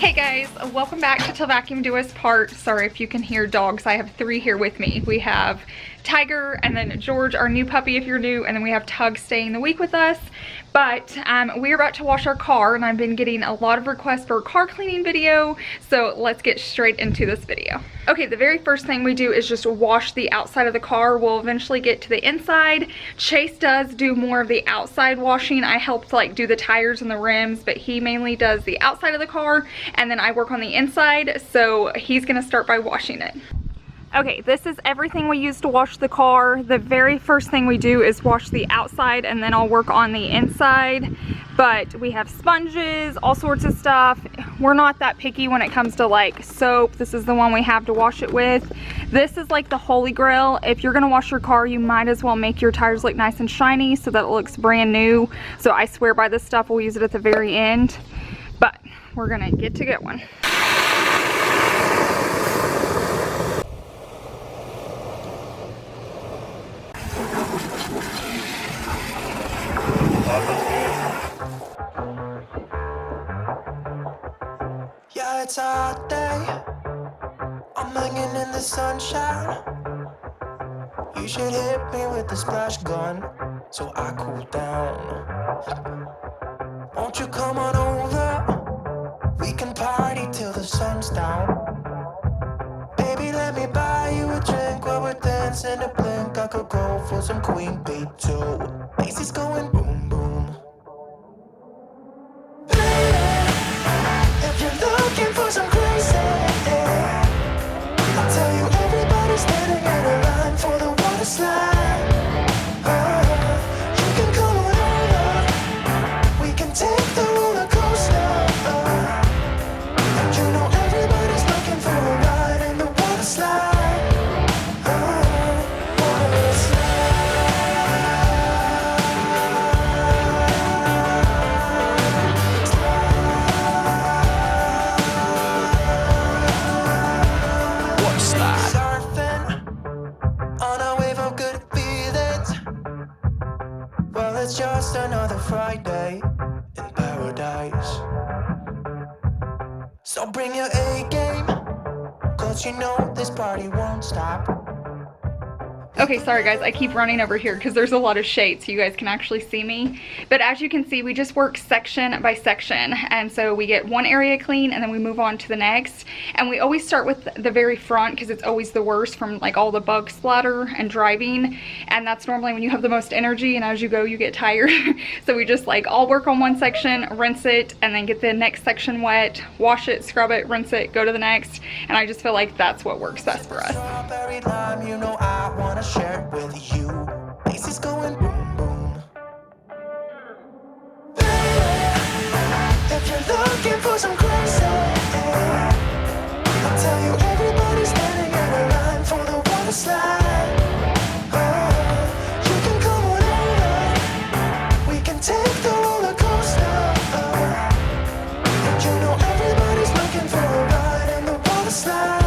Hey guys, welcome back to Till Vacuum Do Us Part. Sorry if you can hear dogs. I have 3 here with me. We have Tiger and then George, our new puppy if you're new, and then we have Tug staying the week with us. But we're about to wash our car and I've been getting a lot of requests for a car cleaning video, so let's get straight into this video. Okay, the very first thing we do is just wash the outside of the car. We'll eventually get to the inside. Chase does do more of the outside washing. I helped like do the tires and the rims, but he mainly does the outside of the car and then I work on the inside, so he's gonna start by washing it. Okay, this is everything we use to wash the car. The very first thing we do is wash the outside and then I'll work on the inside. But we have sponges, all sorts of stuff. We're not that picky when it comes to like soap. This is the one we have to wash it with. This is like the holy grail. If you're gonna wash your car, you might as well make your tires look nice and shiny so that it looks brand new. So I swear by this stuff. We'll use it at the very end. But we're gonna get to get one. Yeah, it's a hot day. I'm hanging in the sunshine. You should hit me with the splash gun so I cool down. Won't you come on over? We can party till the sun's down. Baby, let me buy you a drink while we're dancing a blink. I could go for some Queen Bee too. Macy's going boom boom. If you're looking for some crazy, I'll tell you everybody's standing in a line for the water slide. You can come on over, we can take the roller coaster. And you know everybody's looking for a ride in the water slide. Water slide. It's just another Friday in paradise. So bring your A game, cause you know this party won't stop. Okay, sorry guys, I keep running over here because there's a lot of shade so you guys can actually see me. But as you can see, we just work section by section. And so we get one area clean and then we move on to the next. And we always start with the very front because it's always the worst from like all the bug splatter and driving. And that's normally when you have the most energy and as you go, you get tired. So we just like all work on one section, rinse it, and then get the next section wet, wash it, scrub it, rinse it, go to the next. And I just feel like that's what works best for us. Strawberry lime, you know I wanna share it with you. Macy's going boom boom. If you're looking for some crazy, I'll tell you everybody's standing in a line for the water slide. You can come on over, we can take the roller coaster. And you know everybody's looking for a ride in the water slide.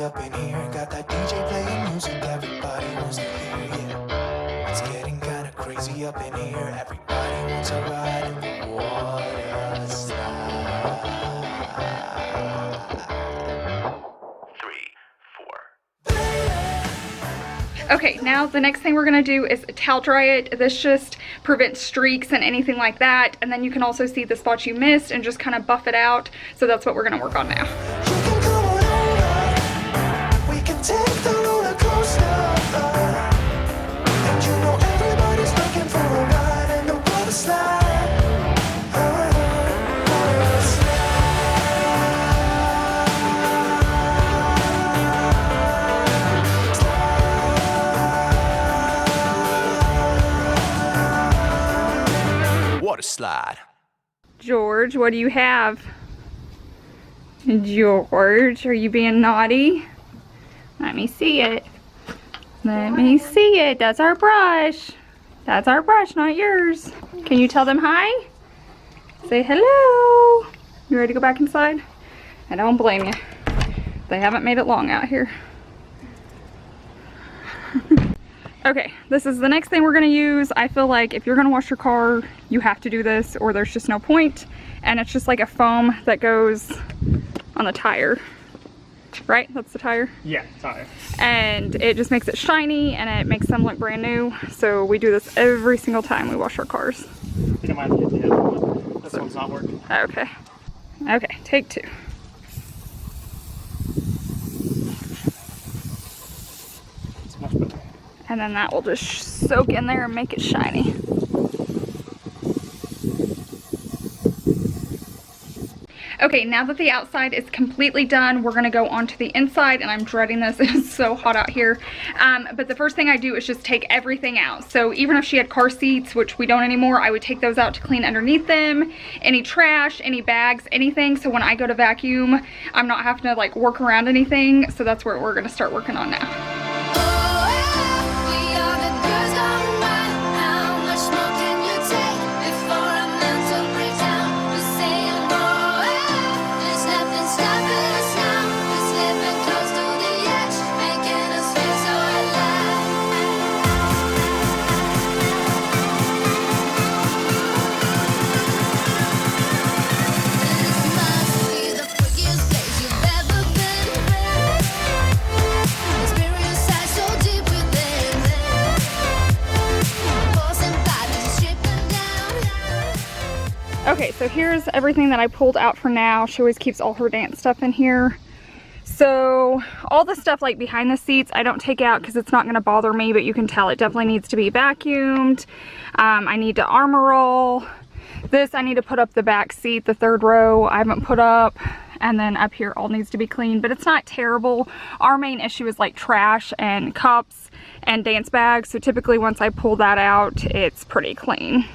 Up in here, got that DJ playing music, everybody wants to hear you. It's getting kinda crazy up in here, everybody wants a ride in the water slide. 3, 4. Okay, now the next thing we're gonna do is towel dry it. This just prevents streaks and anything like that. And then you can also see the spots you missed and just kind of buff it out. So that's what we're gonna work on now. Take the roller coaster, and you know everybody's looking for a ride in the water slide. Water slide. Water slide. George, what do you have? George, are you being naughty? Let me see it. Let me see it. That's our brush. That's our brush, not yours. Can you tell them hi? Say hello. You ready to go back inside? I don't blame you. They haven't made it long out here. Okay, this is the next thing we're gonna use. I feel like if you're gonna wash your car, you have to do this or there's just no point. And it's just like a foam that goes on the tire. Right? That's the tire? Yeah, tire. And it just makes it shiny and it makes them look brand new. So we do this every single time we wash our cars. I think I might have hit the other one. This one's not working. Okay. Okay, take 2. It's much better. And then that will just soak in there and make it shiny. Okay, now that the outside is completely done, we're gonna go on to the inside, and I'm dreading this. It is so hot out here. But the first thing I do is just take everything out. So even if she had car seats, which we don't anymore, I would take those out to clean underneath them, any trash, any bags, anything. So when I go to vacuum, I'm not having to like work around anything. So that's what we're gonna start working on now. Okay, so here's everything that I pulled out for now. She always keeps all her dance stuff in here. So all the stuff like behind the seats, I don't take out because it's not going to bother me, but you can tell it definitely needs to be vacuumed. I need to armor roll. This I need to put up the back seat, the 3rd row I haven't put up. And then up here all needs to be clean, but it's not terrible. Our main issue is like trash and cups and dance bags. So typically once I pull that out, it's pretty clean.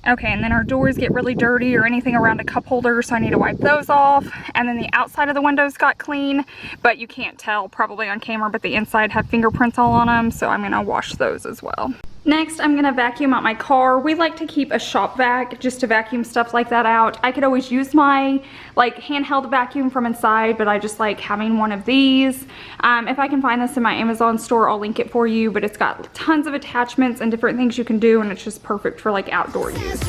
Okay, and then our doors get really dirty or anything around a cup holder, so I need to wipe those off. And then the outside of the windows got clean, but you can't tell probably on camera, but the inside have fingerprints all on them, so I'm gonna wash those as well. Next, I'm gonna vacuum out my car. We like to keep a shop vac just to vacuum stuff like that out. I could always use my like handheld vacuum from inside, but I just like having one of these. If I can find this in my Amazon store, I'll link it for you, but it's got tons of attachments and different things you can do, and it's just perfect for like outdoor use.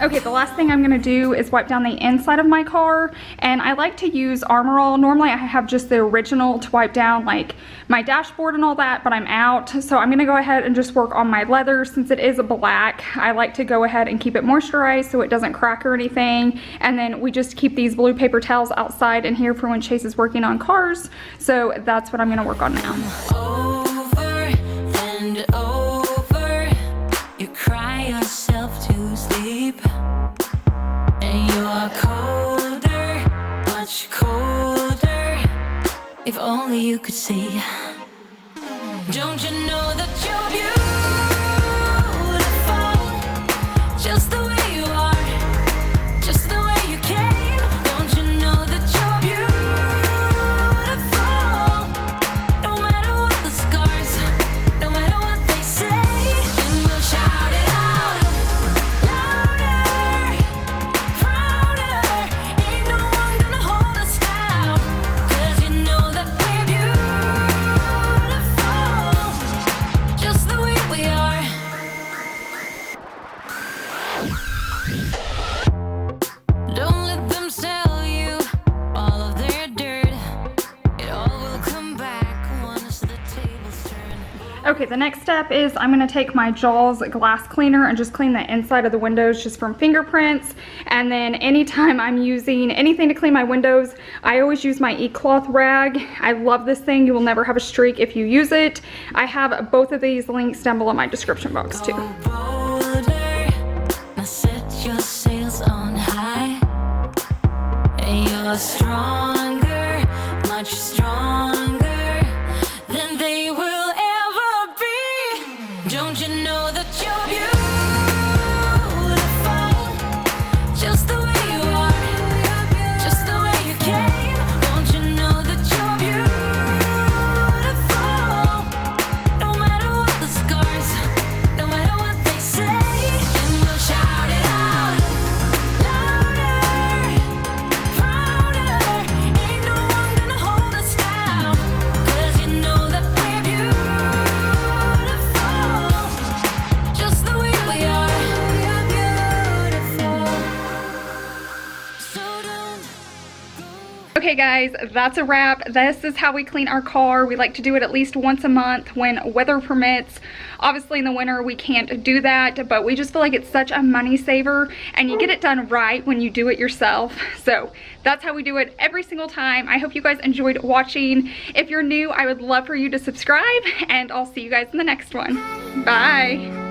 Okay, the last thing I'm gonna do is wipe down the inside of my car, and I like to use Armor All. Normally I have just the original to wipe down like my dashboard and all that, but I'm out. So I'm gonna go ahead and just work on my leather since it is black. I like to go ahead and keep it moisturized so it doesn't crack or anything. And then we just keep these blue paper towels outside in here for when Chase is working on cars. So that's what I'm gonna work on now. Over and over, you cry yourself to sleep. And you're colder, much colder. If only you could see. Don't you know that you're beautiful, just the way you are, just the way you came. Don't you know that you're beautiful, no matter what the scars, no matter what they say. And we'll shout it out louder, prouder. Ain't no one gonna hold us down, 'cause you know that we're beautiful, just the way we are. Don't let them sell you all of their dirt. It all will come back once the tables turn. Okay, the next step is I'm gonna take my Jaws glass cleaner and just clean the inside of the windows just from fingerprints. And then anytime I'm using anything to clean my windows, I always use my e-cloth rag. I love this thing. You will never have a streak if you use it. I have both of these links down below in my description box too. Go bolder, now set your sails on high. And you're stronger, much stronger than they will ever be. Don't you know that you're beautiful, just the way you are, just the way you came. Don't you know that you're beautiful, no matter what the scars, no matter what they say. And we'll shout it out louder, prouder. Ain't no one gonna hold us down, 'cause you know that we're beautiful, just the way we are. We're beautiful, so don't go. Okay guys, that's a wrap. This is how we clean our car. We like to do it at least once a month when weather permits. Obviously in the winter we can't do that, but we just feel like it's such a money saver and you get it done right when you do it yourself. So that's how we do it every single time. I hope you guys enjoyed watching. If you're new, I would love for you to subscribe and I'll see you guys in the next one. Bye.